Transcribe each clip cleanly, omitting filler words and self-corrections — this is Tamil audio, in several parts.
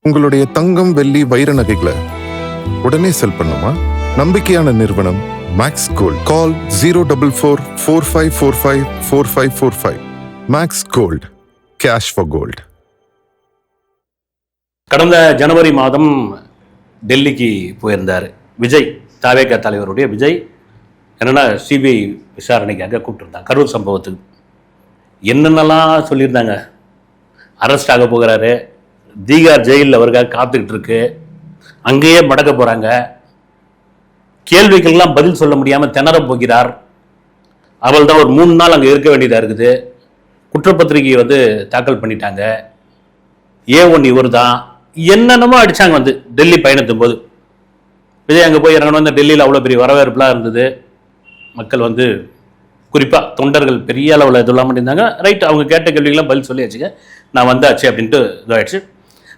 உங்களுடைய தங்கம், வெள்ளி, வைர நகைகளை உடனே செல் பண்ணுமா? நம்பிக்கையான நிறுவனம் Max Gold. Call 04445454545. Max Gold, cash for gold. கடந்த ஜனவரி மாதம் டெல்லிக்கு போயிருந்தார் விஜய், தவேக தலைவருடைய விஜய். என்னென்னா சிபிஐ விசாரணைக்காக கூப்பிட்டுருந்தாங்க கரூர் சம்பவத்துக்கு. என்னென்னலாம் சொல்லியிருந்தாங்க. அரெஸ்ட் ஆக போகிறாரு, தீகார் ஜெயிலில் அவருக்காக காத்துக்கிட்டு இருக்கு, அங்கேயே மடக்க போகிறாங்க, கேள்விக்கெல்லாம் பதில் சொல்ல முடியாமல் திணற போகிறார், அவள் தான் ஒரு 3 நாள் அங்கே இருக்க வேண்டியதாக இருக்குது, குற்றப்பத்திரிகையை தாக்கல் பண்ணிட்டாங்க, A1 இவர் தான், என்னென்னமோ அடித்தாங்க டெல்லி பயணத்தும் போது. விஜய் அங்கே போய் இறங்கணும். டெல்லியில் அவ்வளோ பெரிய வரவேற்புலாம் இருந்தது. மக்கள் குறிப்பாக தொண்டர்கள் பெரிய அளவில் இதெல்லாம் பண்ணியிருந்தாங்க. ரைட், அவங்க கேட்ட கேள்விகள்லாம் பதில் சொல்லியாச்சுங்க, நான் வந்தாச்சு அப்படின்ட்டு இதாகிடுச்சு.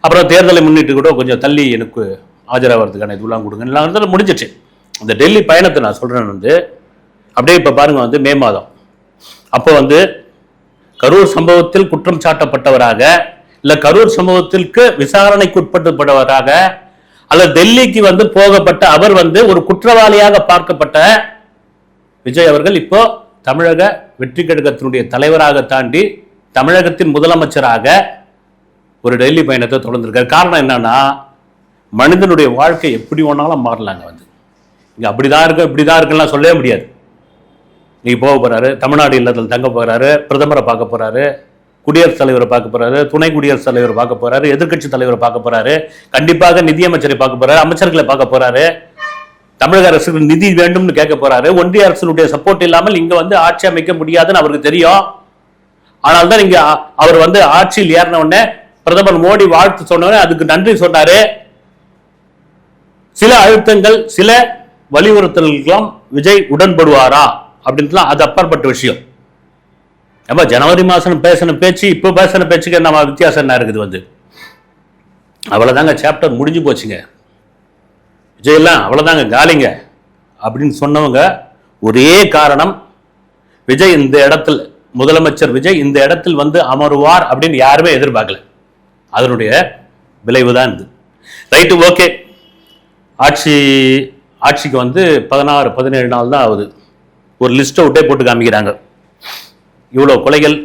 அப்புறம் தேர்தலை முன்னிட்டு கூட கொஞ்சம் தள்ளி எனக்கு ஆஜராகிறதுக்கான இதெல்லாம் கொடுங்க எல்லாம் முடிஞ்சிச்சு. இந்த டெல்லி பயணத்தை நான் சொல்கிறேன் அப்படியே இப்போ பாருங்கள் மே மாதம் அப்போ கரூர் சம்பவத்தில் குற்றம் சாட்டப்பட்டவராக, இல்லை கரூர் சம்பவத்திற்கு விசாரணைக்கு உட்படுத்தப்பட்டவராக, அல்லது டெல்லிக்கு போகப்பட்ட அவர் ஒரு குற்றவாளியாக பார்க்கப்பட்ட விஜய் அவர்கள் இப்போ தமிழக வெற்றி கழகத்தினுடைய தலைவராக தாண்டி தமிழகத்தின் முதலமைச்சராக ஒரு டெல்லி பயணத்தை தொடர்ந்திருக்காரு. காரணம் என்னன்னா, மனிதனுடைய வாழ்க்கை எப்படி ஒன்றாலும் மாறலாங்க. இங்கே அப்படிதான் இருக்கு இப்படிதான் இருக்குலாம் சொல்லவே முடியாது. நீங்க போக போறாரு, தமிழ்நாடு இல்லத்தில் தங்க போகிறாரு, பிரதமரை பார்க்க போறாரு, குடியரசுத் தலைவரை பார்க்க போறாரு, துணை குடியரசுத் தலைவரை பார்க்க போறாரு, எதிர்கட்சி தலைவரை பார்க்க போறாரு, கண்டிப்பாக நிதியமைச்சரை பார்க்க போறாரு, அமைச்சர்களை பார்க்க போறாரு, தமிழக அரசுக்கு நிதி வேண்டும்னு கேட்க போறாரு. ஒன்றிய அரசுடைய சப்போர்ட் இல்லாமல் இங்க ஆட்சி அமைக்க முடியாதுன்னு அவருக்கு தெரியும். ஆனால் தான் இங்க அவர் ஆட்சியில் ஏறின உடனே பிரதமர் மோடி வாழ்த்து சொன்ன அதுக்கு நன்றி சொன்னாரு. சில அழுத்தங்கள், சில வலியுறுத்தல்களும் விஜய் உடன்படுவாரா அப்படின்ட்டுலாம் அது அப்பாற்பட்ட விஷயம். ஏமா ஜனவரி மாசம் பேசின பேச்சு இப்போ பேசின பேச்சுக்கு என்ன வித்தியாசம் என்ன இருக்குது? அவ்வளவுதாங்க, சாப்டர் முடிஞ்சு போச்சுங்க. விஜயெல்லாம் அவ்வளவுதாங்க, காலிங்க அப்படின்னு சொன்னவங்க ஒரே காரணம், விஜய் இந்த இடத்தில், முதலமைச்சர் விஜய் இந்த இடத்தில் அமருவார் அப்படின்னு யாருமே எதிர்பார்க்கல. அதனுடைய விளைவு தான் இது. Right, okay. ஆட்சிக்கு 16-17 நாள் தான் ஆகுது. ஒரு லிஸ்ட்டை விட்டே போட்டு காமிக்கிறாங்க. இவ்வளோ கொலைகள்,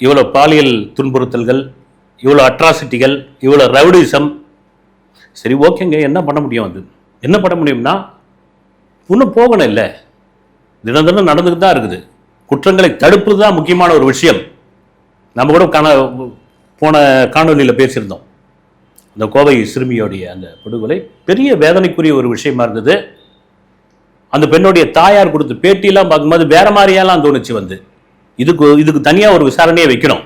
இவ்வளோ பாலியல் துன்புறுத்தல்கள், இவ்வளோ அட்ராசிட்டிகள், இவ்வளோ ரவுடிசம். சரி, ஓகேங்க, என்ன பண்ண முடியும்? என்ன பண்ண முடியும்னா இன்னும் போகணும் இல்லை, தினம் தினம் நடந்துட்டு தான் இருக்குது. குற்றங்களை தடுப்பது தான் முக்கியமான ஒரு விஷயம். நம்ம கூட போன காணொலியில் பேசியிருந்தோம். அந்த கோவை சிறுமியோடைய அந்த படுகொலை பெரிய வேதனைக்குரிய ஒரு விஷயமா இருந்தது. அந்த பெண்ணுடைய தாயார் கொடுத்த பேட்டியெல்லாம் பார்க்கும்போது வேற மாதிரியெல்லாம் தோணுச்சு. இதுக்கு தனியாக ஒரு விசாரணையை வைக்கணும்.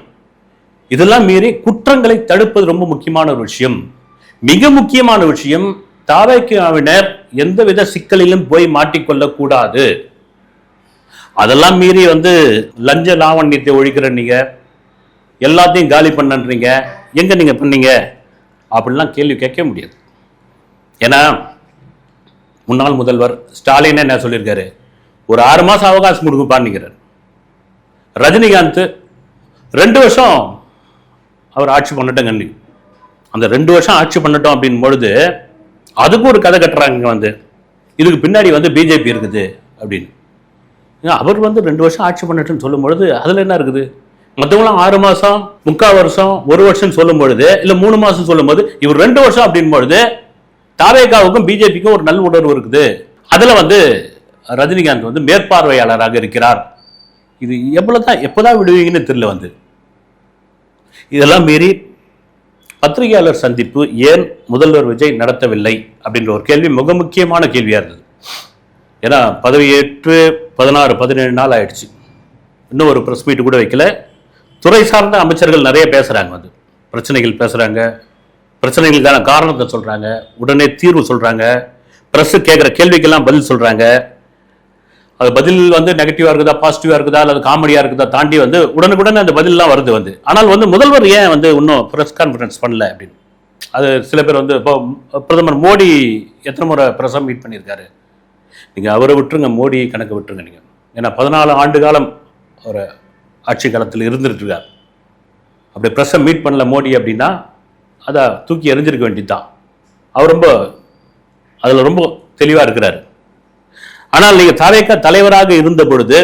இதெல்லாம் மீறி குற்றங்களை தடுப்பது ரொம்ப முக்கியமான ஒரு விஷயம். மிக முக்கியமான விஷயம், தவேகாவினர் எந்தவித சிக்கலிலும் போய் மாட்டிக்கொள்ளக்கூடாது. அதெல்லாம் மீறி லஞ்ச லாவண்யத்தை ஒழிக்கிற நீங்க, எல்லாத்தையும் காலி பண்ணன்றீங்க, எங்க நீங்க பண்ணீங்க அப்படிலாம் கேள்வி கேட்க முடியாது. ஏன்னா முன்னாள் முதல்வர் ஸ்டாலின் என்ன சொல்லியிருக்காரு, ஒரு 6 மாசம் அவகாசம் கொடுக்குப்பான்னுங்கிறார். ரஜினிகாந்த் 2 வருஷம் அவர் ஆட்சி பண்ணட்டும், அந்த 2 வருஷம் ஆட்சி பண்ணட்டும் அப்படின் பொழுது அதுக்கு ஒரு கதை கட்டுறாங்க. இதுக்கு பின்னாடி பிஜேபி இருக்குது அப்படின்னு. அவர் 2 வருஷம் ஆட்சி பண்ணட்டும்னு சொல்லும் பொழுது அதுல என்ன இருக்குது? மற்றவங்களாம் 6 மாசம், 3/4 வருஷம், 1 வருஷம் சொல்லும் பொழுது, இல்ல 3 மாசம் சொல்லும் போது, இவர் 2 வருஷம் அப்படின் பொழுது தவேகாவுக்கும் பிஜேபிக்கும் ஒரு நல்ல உணர்வு இருக்குது. அதுல ரஜினிகாந்த் மேற்பார்வையாளராக இருக்கிறார். இது எப்பதான் விடுவீங்கன்னு தெரியல. இதெல்லாம் மீறி பத்திரிகையாளர் சந்திப்பு ஏன் முதல்வர் விஜய் நடத்தவில்லை அப்படின்ற ஒரு கேள்வி மிக முக்கியமான கேள்வியா இருந்தது. ஏன்னா பதவியேற்று 16-17 நாள் ஆயிடுச்சு, இன்னும் ஒரு பிரஸ் மீட் கூட வைக்கல. துறை சார்ந்த அமைச்சர்கள் நிறைய பேசுறாங்க, பிரச்சனைகள் பேசுறாங்க, பிரச்சனைகளுக்கான காரணத்தை சொல்றாங்க, உடனே தீர்வு சொல்றாங்க, பிரஸ் கேட்குற கேள்விக்கெல்லாம் பதில் சொல்றாங்க. அது பதில் நெகட்டிவா இருக்குதா, பாசிட்டிவா இருக்குதா, அல்லது காமெடியா இருக்குதா தாண்டி உடனுக்குடன் அந்த பதிலெல்லாம் வருது. ஆனால் முதல்வர் ஏன் இன்னும் பிரஸ் கான்ஃபரன்ஸ் பண்ணல அப்படின்னு. அது சில பேர் இப்போ பிரதமர் மோடி எத்தனை முறை பிரஸ் மீட் பண்ணியிருக்காரு. நீங்க அவரை விட்டுருங்க, மோடி கணக்கு விட்டுருங்க நீங்க. ஏன்னா 14 ஆண்டு காலம் ஒரு ஆட்சி காலத்தில் இருந்துட்டு இருக்கார். அப்படி பிரஸ் மீட் பண்ணல மோடி அப்படின்னா அதை தூக்கி எறிஞ்சிருக்க வேண்டியதுதான். அவர் அதில் ரொம்ப தெளிவாக இருக்கிறார். ஆனால் நீங்கள் தாவேகா தலைவராக இருந்த பொழுது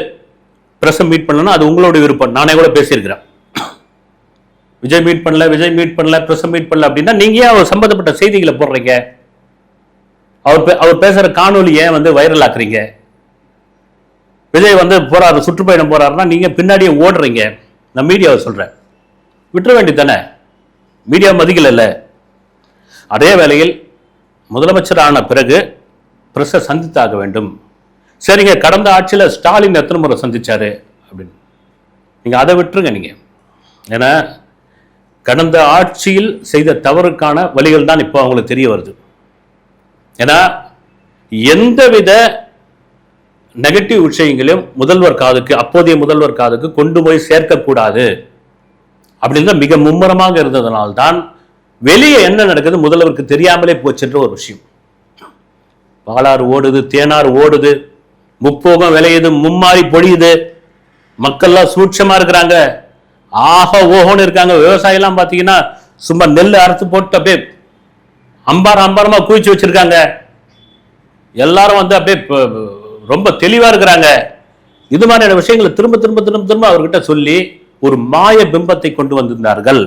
பிரஸ் மீட் பண்ணலன்னா அது உங்களுடைய விருப்பம். நானே கூட பேசியிருக்கிறேன், விஜய் மீட் பண்ணல பிரஸ் மீட் பண்ணல அப்படின்னா நீங்க ஏன் அவர் சம்பந்தப்பட்ட செய்திகளை போடுறீங்க? அவர் பேசுற காணொலி ஏன் வைரல் ஆக்குறீங்க? விஜய் போறாரு, சுற்றுப்பயணம் போறாருன்னா நீங்க பின்னாடியே ஓடுறீங்க. நான் மீடியாவை சொல்றேன், விட்டுற வேண்டியதானே? மீடியா மதிக்கல. அதே வேளையில் முதலமைச்சர் ஆன பிறகு பிரஸை சந்தித்தாக வேண்டும். சரிங்க, கடந்த ஆட்சியில் ஸ்டாலின் எத்தனை முறை சந்திச்சாரு அப்படின்னு நீங்க அதை விட்டுருங்க. நீங்க ஏன்னா கடந்த ஆட்சியில் செய்த தவறுக்கான வழிகள் தான் இப்போ அவங்களுக்கு தெரிய வருது. ஏன்னா எந்தவித நெகட்டிவ் விஷயங்களையும் அப்போதைய முதல்வர் காதுக்கு கொண்டு போய் சேர்க்கக்கூடாது அப்படின்னு மிக மும்முரமாக இருந்ததனால்தான் வெளியே என்ன நடக்குது முதல்வருக்கு தெரியாமலே போச்சுன்ற ஒரு விஷயம். பாலாறு ஓடுது, தேனாறு ஓடுது, முப்போகம் விளையுது, மும்மாறி பொழியுது, மக்கள்லாம் சூட்சமா இருக்கிறாங்க, ஆஹா ஓஹோன்னு இருக்காங்க. விவசாயம்லாம் பார்த்தீங்கன்னா சும்மா நெல் அறுத்து போட்டு அப்படியே அம்பாரமா குவிச்சு வச்சிருக்காங்க. எல்லாரும் அப்படியே ரொம்ப தெளிவா இருக்கிறாங்க. இது மாதிரியான விஷயங்களை திரும்ப திரும்ப திரும்ப திரும்ப அவர்கிட்ட சொல்லி ஒரு மாய பிம்பத்தை கொண்டு வந்திருந்தார்கள்.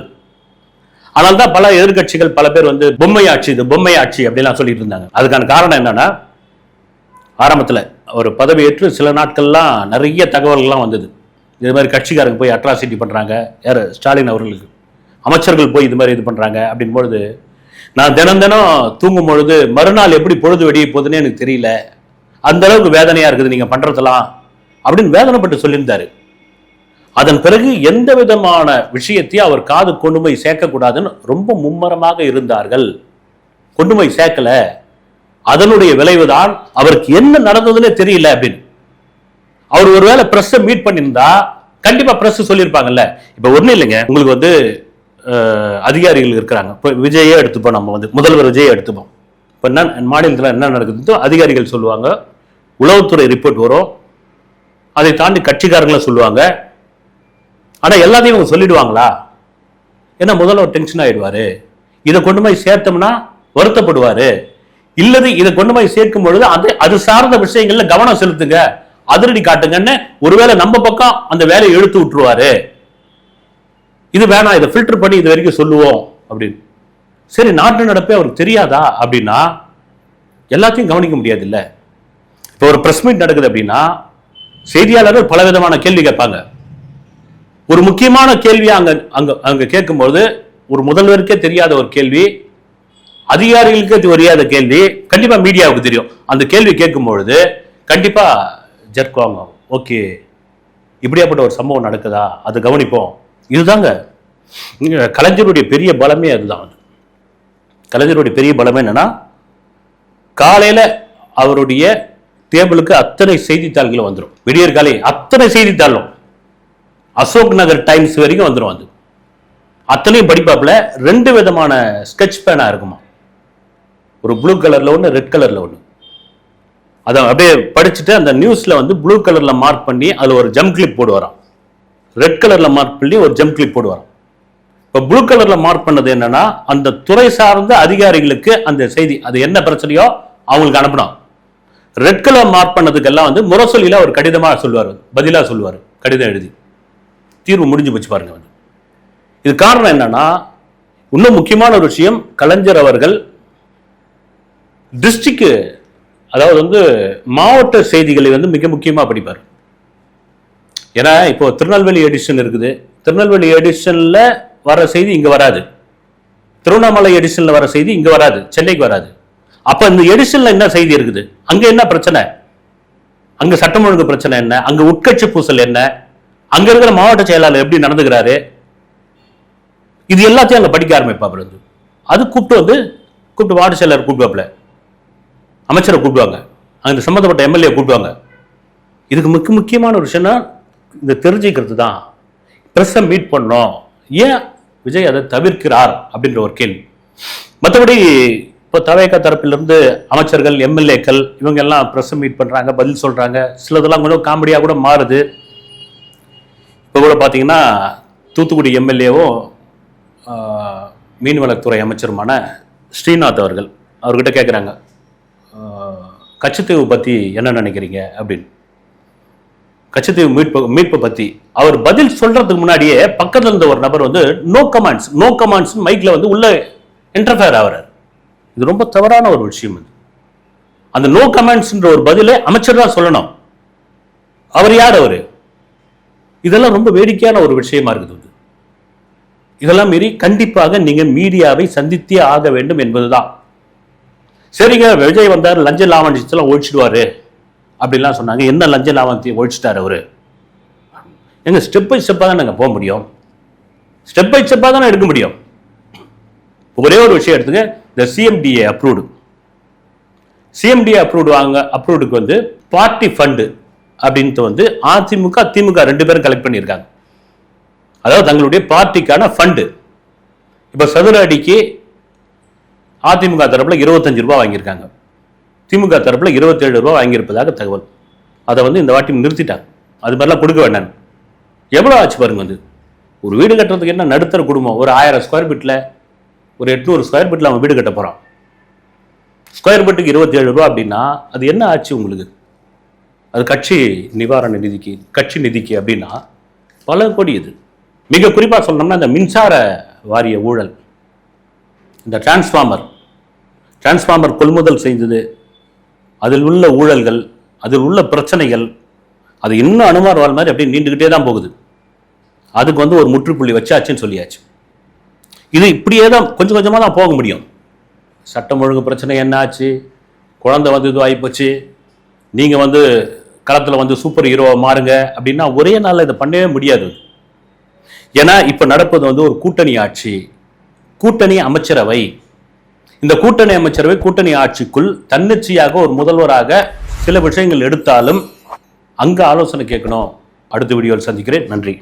ஆனால் தான் பல எதிர்கட்சிகள் பல பேர் பொம்மை ஆட்சி, இது பொம்மை ஆட்சி அப்படிலாம் சொல்லிட்டு இருந்தாங்க. அதுக்கான காரணம் என்னன்னா, ஆரம்பத்தில் ஒரு பதவியேற்று சில நாட்கள்லாம் நிறைய தகவல்கள்லாம் வந்தது. இது மாதிரி கட்சிக்காரங்க போய் அட்ராசிட்டி பண்றாங்க, யார் ஸ்டாலின் அவர்களுக்கு அமைச்சர்கள் போய் இது மாதிரி இது பண்றாங்க அப்படின் பொழுது நான் தினம் தூங்கும் பொழுது மறுநாள் எப்படி பொழுது வெடிய போகுதுன்னு எனக்கு தெரியல, அந்த அளவுக்கு வேதனையா இருக்குது நீங்க பண்றதெல்லாம் அப்படின்னு வேதனைப்பட்டு சொல்லியிருந்தாரு. அதன் பிறகு எந்த விதமான விஷயத்தையும் அவர் காது கொண்டு போய் சேர்க்கக்கூடாதுன்னு ரொம்ப மும்மரமாக இருந்தார்கள். கொண்டு போய் சேர்க்கல, அதனுடைய விளைவுதான் அவருக்கு என்ன நடந்ததுன்னே தெரியல அப்படின்னு. அவர் ஒருவேளை பிரஸ் மீட் பண்ணியிருந்தா கண்டிப்பா பிரஸ் சொல்லியிருப்பாங்கல்ல. இப்ப ஒண்ணு இல்லைங்க, உங்களுக்கு அதிகாரிகள் இருக்கிறாங்க. இப்போ விஜயே எடுத்துப்போம், நம்ம முதல்வர் விஜயை எடுத்துப்போம். இப்போ என்ன மாநிலத்தில் என்ன நடக்குது அதிகாரிகள் சொல்லுவாங்க, உளவுத்துறை ரிப்போர்ட் வரும், அதை தாண்டி கட்சிக்காரங்களும் சொல்லுவாங்க. ஆனா எல்லாத்தையும் இவங்க சொல்லிடுவாங்களா? ஏன்னா முதல்வர் டென்ஷன் ஆயிடுவாரு, இதை கொண்டு போய் சேர்த்தோம்னா வருத்தப்படுவாரு. இல்லது இதை கொண்டு போய் சேர்க்கும் பொழுது அது சார்ந்த விஷயங்கள்ல கவனம் செலுத்துங்க, அதிரடி காட்டுங்கன்னு ஒருவேளை நம்ம பக்கம் அந்த வேலையை இழுத்து விட்டுருவாரு. இது வேணாம், இதை ஃபில்டர் பண்ணி இது வரைக்கும் சொல்லுவோம் அப்படின்னு. சரி, நாட்டு நடப்பே அவருக்கு தெரியாதா அப்படின்னா எல்லாத்தையும் கவனிக்க முடியாது இல்ல. இப்போ ஒரு பிரஸ் மீட் நடக்குது அப்படின்னா செய்தியாளர்கள் பல விதமான கேள்வி கேட்பாங்க. ஒரு முக்கியமான கேள்வி அங்க கேட்கும்போது ஒரு முதல்வருக்கே தெரியாத ஒரு கேள்வி, அதிகாரிகளுக்கே தெரியாத கேள்வி கண்டிப்பா மீடியாவுக்கு தெரியும். அந்த கேள்வி கேட்கும் பொழுது கண்டிப்பா ஜர்க்குவாங்க, ஓகே இப்படியாப்பட்ட ஒரு சம்பவம் நடக்குதா, அது கவனிப்போம். இதுதாங்க கலைஞருடைய பெரிய பலமே. அதுதான் கலைஞருடைய பெரிய பலமே என்னன்னா, காலையில அவருடைய டேபிளுக்கு அத்தனை செய்தித்தாள்களும் வந்துடும். விடியற் காலை அத்தனை செய்தித்தாளும் அசோக் நகர் டைம்ஸ் வரைக்கும் வந்துடும். அத்தனையும் படிப்பாப்புல 2 விதமான ஸ்கெட்ச் பேனா இருக்குமா, ஒரு ப்ளூ கலர்ல ஒன்று, ரெட் கலர்ல ஒன்று. அதை அப்படியே படிச்சுட்டு அந்த நியூஸ்ல ப்ளூ கலர்ல மார்க் பண்ணி அதுல ஒரு ஜம்ப் கிளிப் போடு வரான், ரெட் கலர்ல மார்க் பண்ணி ஒரு ஜம்ப் கிளிப் போடு வரான். இப்போ ப்ளூ கலர்ல மார்க் பண்ணது என்னன்னா, அந்த துறை சார்ந்த அதிகாரிகளுக்கு அந்த செய்தி அது என்ன பிரச்சனையோ அவங்களுக்கு அனுப்பணும். ரெட் கலர் மார்க் பண்ணதுக்கெல்லாம் முரசொலியில ஒரு கடிதமா சொல்லுவார், பதிலா சொல்லுவார், கடிதம் எழுதி தீர்வு முடிஞ்சு போச்சு பாருங்க. இது காரணம் என்னன்னா, இன்னும் முக்கியமான ஒரு விஷயம், கலைஞர் அவர்கள் டிஸ்ட்ரிக்ட் அதாவது மாவட்ட செய்திகளை மிக முக்கியமா படிப்பார். ஏன்னா இப்போ திருநெல்வேலி எடிஷன் இருக்குது, திருநெல்வேலி எடிஷன்ல வர செய்தி இங்க வராது, திருவண்ணாமலை எடிஷன்ல வர செய்தி இங்க வராது, சென்னைக்கு வராது. அப்ப இந்த எடிஷன்ல என்ன செய்தி இருக்குது, அங்க என்ன பிரச்சனை, அங்க சட்டம் ஒழுங்கு பிரச்சனை என்ன, அங்க உட்கட்சி பூசல் என்ன, அங்க இருக்கிற மாவட்ட செயலாளர் எப்படி நடந்துக்கிறாரு, இது எல்லாத்தையும் அங்க படிக்க ஆரம்பிப்பாப்புல. அது கூப்பிட்டு வார்டு செயலர் கூப்பிடுவாப்புல, அமைச்சரை கூப்பிடுவாங்க, அந்த சம்பந்தப்பட்ட எம்எல்ஏ கூப்பிடுவாங்க. இதுக்கு முக்கியமான ஒரு விஷயம்னா இந்த தெரிஞ்சுக்கிறது தான். பிரஸ்ஸை மீட் பண்ணோம், ஏன் விஜய் அதை தவிர்க்கிறார் அப்படின்ற ஒரு கேள்வி. மற்றபடி இப்போ தவேகா தரப்பிலிருந்து அமைச்சர்கள் எம்எல்ஏக்கள் இவங்க எல்லாம் பிரஸ் மீட் பண்றாங்க, பதில் சொல்றாங்க. சிலதெல்லாம் கொஞ்சம் காமெடியா கூட மாறுது. இப்போ கூட பார்த்தீங்கன்னா தூத்துக்குடி எம்எல்ஏவும் மீன்வளத்துறை அமைச்சருமான ஸ்ரீநாத் அவர்கள். அவர்கிட்ட கேட்குறாங்க, கச்சத்தீவு பற்றி என்ன நினைக்கிறீங்க அப்படின்னு. கச்சத்தீவு மீட்பை பற்றி அவர் பதில் சொல்றதுக்கு முன்னாடியே பக்கத்தில் இருந்த ஒரு நபர் வந்து நோ கமாண்ட்ஸ் மைக்ல வந்து உள்ள இன்டர்ஃபேர் ஆகிறார். இது ரொம்ப தவறான ஒரு விஷயம். அந்த நோ கமெண்ட்ஸ்ன்ற ஒரு பதிலை அமைச்சர் தான் சொல்லணும். அவர் யார்? அவரு. இதெல்லாம் ரொம்ப வேடிக்கையான ஒரு விஷயமா இருக்குது. இதெல்லாம் மீறி கண்டிப்பாக நீங்க மீடியாவை சந்தித்தே ஆக வேண்டும் என்பதுதான். சரிங்க, விஜய் வந்தார், லஞ்ச லாவண்யத்தெல்லாம் ஒழிச்சிடுவாரு அப்படின்லாம் சொன்னாங்க. என்ன லஞ்ச லாவண்யத்தை ஒழிச்சிட்டாரு அவரு? எங்க ஸ்டெப் பை ஸ்டெப்பாக தான் நாங்கள் போக முடியும். ஸ்டெப் பை ஸ்டெப்பாக தானே எடுக்க முடியும். ஒரே ஒரு விஷயம் எடுத்துங்க, இந்த சிஎம்டிஏ அப்ரூவ்டு அப்ரூவ்டுக்கு வந்து பார்ட்டி ஃபண்டு அப்படின்ட்டு வந்து அதிமுக திமுக 2 பேரும் கலெக்ட் பண்ணியிருக்காங்க. அதாவது தங்களுடைய பார்ட்டிக்கான ஃபண்டு. இப்போ சதுர அடிக்கு அதிமுக தரப்புல 25 ரூபாய் வாங்கியிருக்காங்க, திமுக தரப்புல 27 ரூபாய் வாங்கியிருப்பதாக தகவல். அதை வந்து இந்த வாட்டி நிறுத்திட்டாங்க. அது மாதிரிலாம் கொடுக்க வேண்டாம். எவ்வளோ ஆச்சு பாருங்க. வந்து ஒரு வீடு கட்டுறதுக்கு என்ன நடுத்தர குடும்பம் ஒரு 1000 ஸ்கொயர் ஃபீட்டில் ஒரு 800 ஸ்கொயர் ஃபீட்டில் அவன் வீடு கட்ட போகிறான். ஸ்கொயர் ஃபீட்டுக்கு 27 ரூபா அப்படின்னா அது என்ன ஆச்சு உங்களுக்கு? அது கட்சி நிவாரண நிதிக்கு, கட்சி நிதிக்கு அப்படின்னா பல கோடி. இது மிக குறிப்பாக சொல்லணும்னா இந்த மின்சார வாரிய ஊழல், இந்த டிரான்ஸ்ஃபார்மர் கொள்முதல் செய்தது, அதில் உள்ள ஊழல்கள், அதில் உள்ள பிரச்சனைகள், அது இன்னும் அனுமார் வாழ் மாதிரி அப்படியே நீண்டுகிட்டே தான் போகுது. அதுக்கு வந்து ஒரு முற்றுப்புள்ளி வச்சாச்சுன்னு சொல்லியாச்சு. இது இப்படியே தான் கொஞ்சம் கொஞ்சமாக தான் போக முடியும். சட்டம் ஒழுங்கு பிரச்சனை என்ன ஆச்சு? குழந்தை வந்து இது ஆகிப்போச்சு, நீங்கள் வந்து களத்தில் வந்து சூப்பர் ஹீரோவை மாறுங்க அப்படின்னா ஒரே நாளில் இதை பண்ணவே முடியாது. ஏன்னா இப்போ நடப்பது வந்து ஒரு கூட்டணி ஆட்சி, கூட்டணி அமைச்சரவை. இந்த கூட்டணி அமைச்சரவை கூட்டணி ஆட்சிக்குள் தன்னிச்சையாக ஒரு முதல்வராக சில விஷயங்கள் எடுத்தாலும் அங்கே ஆலோசனை கேட்கணும். அடுத்த வீடியோவில் சந்திக்கிறேன். நன்றி.